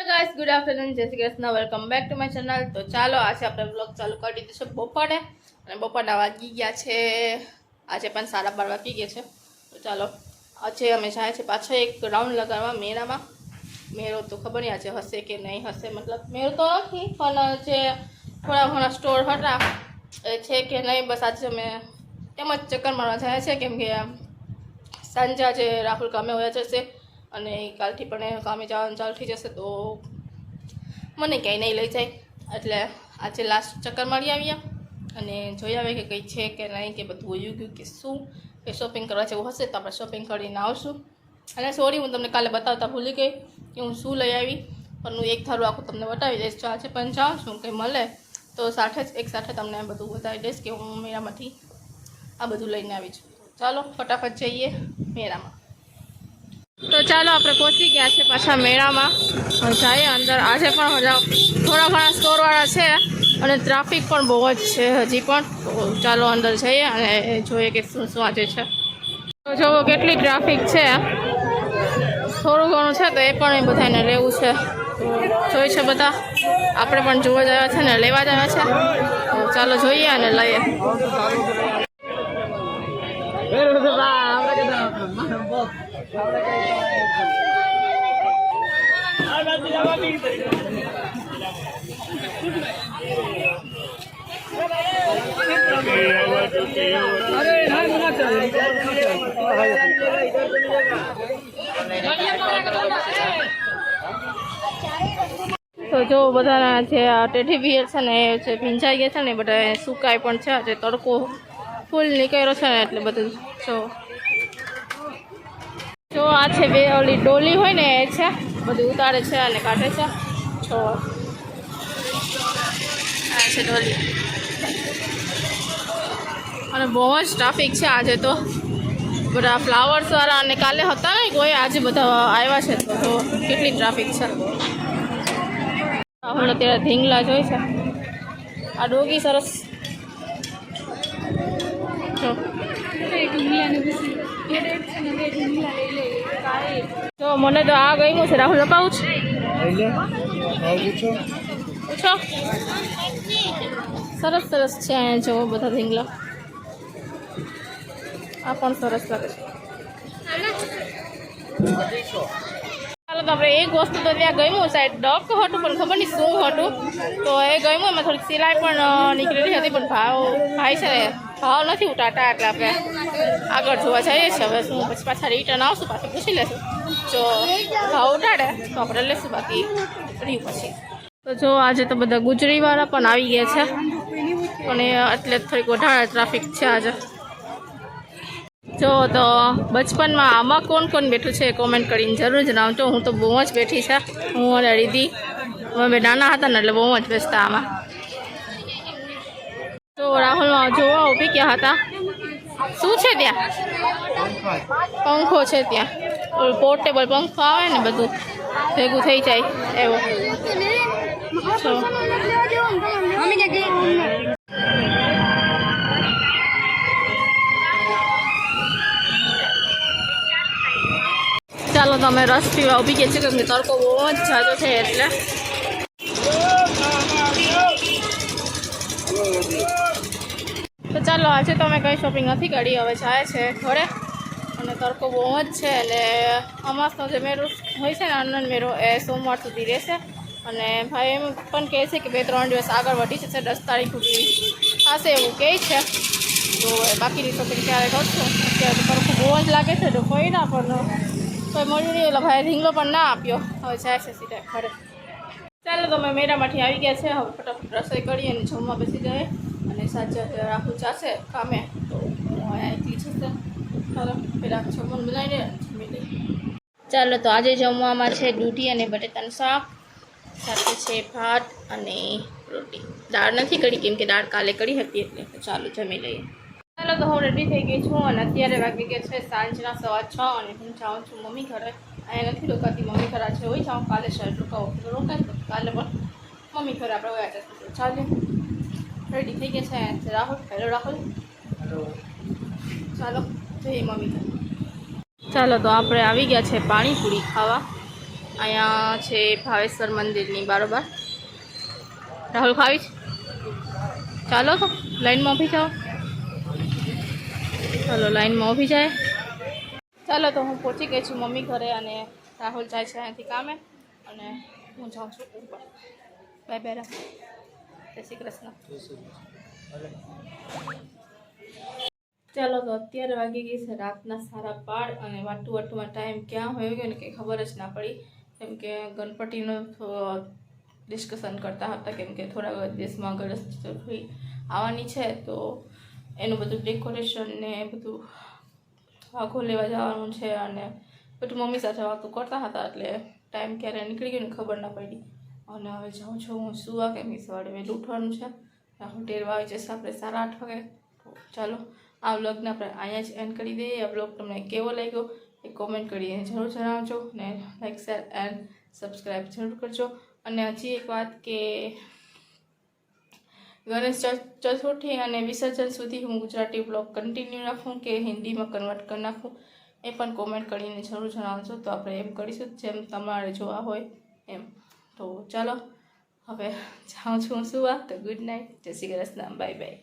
Guys good afternoon जय Shri Krishna welcome back to my channel. तो चलो आज આપણે બ્લોગ ચાલુ કરી દીધો છે બપોરે અને બપોરના વાગી ગયા છે આજે પણ 12:30 વાગી ગયા છે। તો ચાલો આજે અમે જાય છે પાછો એક રાઉન્ડ લગાવવા મેળામાં। મેળો તો ખબર નહીં આજે હશે કે નહીં હશે, મતલબ મેળો તો નથી પણ જે થોડા ઘણા સ્ટોર હતા એ છે કે નહીં, બસ આજે અમે એમ જ ચક્કર મારવા જાય છે કેમ કે સાંજે આજે રાહુલ કામે વયા જશે અને કાલથી પણ કામે જવાનું ચાલુ થઈ જશે તો મને ક્યાંય નહીં લઈ જાય, એટલે આજે લાસ્ટ ચક્કર મારી આવ્યા અને જોઈ આવે કે કંઈ છે કે નહીં, કે બધું વયું ગયું કે શું, કે શોપિંગ કરવા જેવું હશે તો આપણે શોપિંગ કરીને આવશું। અને સોરી હું તમને કાલે બતાવતા ભૂલી ગઈ કે હું શું લઈ આવી, પણ હું એક ધારું આખું તમને બતાવી દઈશ। જો આજે પણ જાઉં છું કંઈ મળે તો એક સાથે તમને બધું બતાવી દઈશ કે હું મેળામાંથી આ બધું લઈને આવી છું। ચાલો ફટાફટ જઈએ મેળામાં। तो चलो આપણે પહોંચી ગયા છે પાછા મેળામાં, જઈએ અંદર। આજે પણ થોડા ઘણા સ્ટોરવાળા છે અને ટ્રાફિક પણ બહુ જ છે હજી પણ, તો ચાલો અંદર જઈએ અને જોઈએ કે શું શું આજે છે। તો જુઓ કેટલી ટ્રાફિક છે, થોડું ઘણું છે તો એ પણ એ બધાને લેવું છે, જોઈ છે બધા, આપણે પણ જોવા જ આવ્યા છે ને લેવા જ આવ્યા છે, તો ચાલો જોઈએ અને લઈએ। तो जो बधा टेढ़ी बियर છે ને એ છે ભીંજાઈ ગયા છે ને બધા સુકાઈ પણ છે, આજે તડકો ફૂલ નીકળ્યો છે ને એટલે બધું જો આ છે બે ઓલી ડોલી હોય ને એ છે, બધું ઉતારે છે અને કાઢે છે। જો આ છે ડોલી અને બહુ જ ટ્રાફિક છે આજે તો, બધા ફ્લાવર્સવાળા અને કાલે હતા ને કોઈ, આજે બધા આવ્યા છે તો જો કેટલી ટ્રાફિક છે। આપણે અત્યારે ધીંગલા જોઈ છે, આ ડોગી સરસ જો તો મને તો આ ગમ્યું છે। રાહુલ અપાવું છે, પૂછો સરસ સરસ છે અહીંયા જો બધા ધીંગલા, આ પણ સરસ લાગે છે। ચાલો તો આપણે એક વસ્તુ તો ત્યાં ગમ્યું, સાઈડ ડક હતું પણ ખબર નહીં શું હતું, તો એ ગમ્યું, એમાં થોડીક સિલાઈ પણ નીકળેલી હતી પણ ભાઈ છે ને ભાવ નથી ઉતારતા, એટલે આપણે આગળ જોવા જઈએ છીએ। હવે શું પછી પાછા રિટર્ન આવશું, પાછું પૂછી લેશું, જો ભાવ ઉતારે તો આપણે લેશું, બાકી રહ્યું પછી। તો જો આજે તો બધા ગુજરીવાળા પણ આવી ગયા છે પણ એટલે થોડીક વધારે ટ્રાફિક છે આજે। જો તો બચપનમાં આમાં કોણ કોણ બેઠું છે કોમેન્ટ કરીને જરૂર જણાવજો। હું તો બહુ જ બેઠી છે, હું અને રીધી, અમે નાના હતા ને એટલે બહુ જ બેસતા આમાં। તો રાહુલમાં જોવા ઊભી ગયા હતા, શું છે ત્યાં? પંખો છે ત્યાં, પોર્ટેબલ પંખો આવે ને બધું ભેગું થઈ જાય એવો। ચાલો તો અમે રસ પીવા ઊભી ગયા છે કેમ કે તડકો બહુ જ જાજો છે એટલે। તો ચાલો આજે તો અમે કંઈ શોપિંગ નથી કરી, હવે જાય છે ઘરે અને તડકો બહુ જ છે એટલે અમાસનો જે મેળો હોય છે ને આનંદ મેળો એ સોમવાર સુધી રહેશે અને ભાઈ એમ પણ કહે છે કે 2-3 દિવસ આગળ વધી જશે, 10 તારીખ સુધી થશે એવું કહે છે। તો બાકીની શોપિંગ ક્યારે કરશું, અત્યારે તો તડકો બહુ જ લાગે છે તો કોઈ ના પણ કોઈ મળ્યું નહીં, એટલે ભાઈ ઢીંગલો પણ ના આપ્યો, હવે જાય છે સીધા ઘરે। ચાલો તો અમે મેળામાંથી આવી ગયા છે, હવે ફટાફટ રસોઈ કરી અને જમવા બેસી જાય અને સાંજે રાહુલ જાશે કામે તો હું એકલી જશે। ચાલો પહેલાં જમવાનું બનાવીને જમી લઈએ। ચાલો તો આજે જમવામાં છે દૂધી અને બટેટાનું શાક, સાથે છે ભાત અને રોટી, દાળ નથી કરી કેમ કે દાળ કાલે કરી હતી એટલે ચાલો જમી લઈએ। ચાલો તો હું રેડી થઈ ગઈ છું અને અત્યારે વાગી ગયા છે સાંજના 6:15 અને હું જાઉં છું મમ્મી ઘરે। અહીંયા નથી રોકાતી, મમ્મી ઘરે છે હોય જાઉં, કાલે શર્ટ રોકાવો તો રોકાય, તો કાલે પણ મમ્મી ઘરે આપણે વયા જશું। તો ચાલો રેડી થઈ ગયા છે રાહુલ, હેલો રાહુલ, ચાલો જઈએ મમ્મી ઘરે। ચાલો તો આપણે આવી ગયા છે પાણીપુરી ખાવા। અહીંયા છે ભાવેશ્વર મંદિરની બારોબાર. રાહુલ ખાવી છે? ચાલો તો લાઈનમાં ઊભી જાઓ. ચાલો લાઈનમાં ઊભી જાય. ચાલો તો હું પહોંચી ગઈ છું મમ્મી ઘરે અને રાહુલ જાય છે અહીંયાથી કામે અને હું જાઉં છું ઉપર. Bye bye Rahul. જય શ્રી કૃષ્ણ. ચાલો તો અત્યારે વાગી ગઈ છે રાતના 5:30 અને વાટુમાં ટાઈમ ક્યાં હોઈ ગયો ને કંઈ ખબર જ ના પડી. કેમ કે ગણપતિનું ડિસ્કશન કરતા હતા કેમ કે થોડા દિવસમાં ગણેશ ચતુર્થી આવવાની છે તો એનું બધું ડેકોરેશન ને બધું આખો લેવા જવાનું છે અને બધું મમ્મી સાથે વાતો કરતા હતા એટલે ટાઈમ ક્યારે નીકળી ગયો ને ખબર ના પડી. અને હવે જાઉં છું હું સુવા કેમ કે સવારે વહેલું ઉઠવાનું છે. રાહુલ ટેરવા આવી જશે આપણે 8:30 વાગે. તો ચાલો આ વ્લોગને આપણે અહીંયા જ એન્ડ કરી દઈએ. આ વ્લોગ તમને કેવો લાગ્યો એ કોમેન્ટ કરીને જરૂર જણાવજો ને લાઈક શેર એન્ડ સબસ્ક્રાઈબ જરૂર કરજો. અને હજી એક વાત કે ગણેશ ચતુર્થી અને વિસર્જન સુધી હું ગુજરાતી બ્લોગ કન્ટિન્યુ રાખું કે હિન્દીમાં કન્વર્ટ કરી નાખું એ પણ કોમેન્ટ કરીને જરૂર જણાવજો. તો આપણે એમ કરીશું જેમ તમારે જોવા હોય એમ. તો ચાલો હવે જાઉં છું સુવા. તો ગુડ નાઇટ. જય શ્રી કૃષ્ણ. Bye bye.